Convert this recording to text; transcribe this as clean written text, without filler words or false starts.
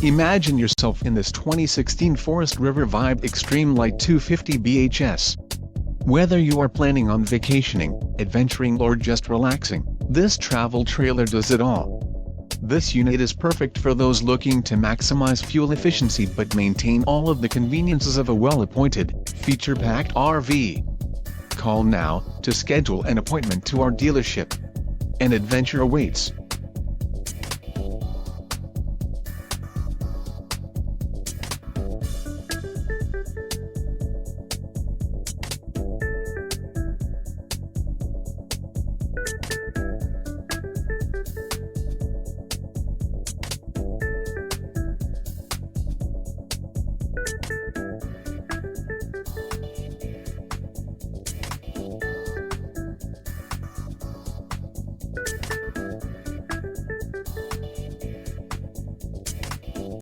Imagine yourself in this 2016 Forest River Vibe Extreme Lite 250BHS. Whether you are planning on vacationing, adventuring or just relaxing, this travel trailer does it all. This unit is perfect for those looking to maximize fuel efficiency but maintain all of the conveniences of a well-appointed, feature-packed RV. Call now to schedule an appointment to our dealership. An adventure awaits.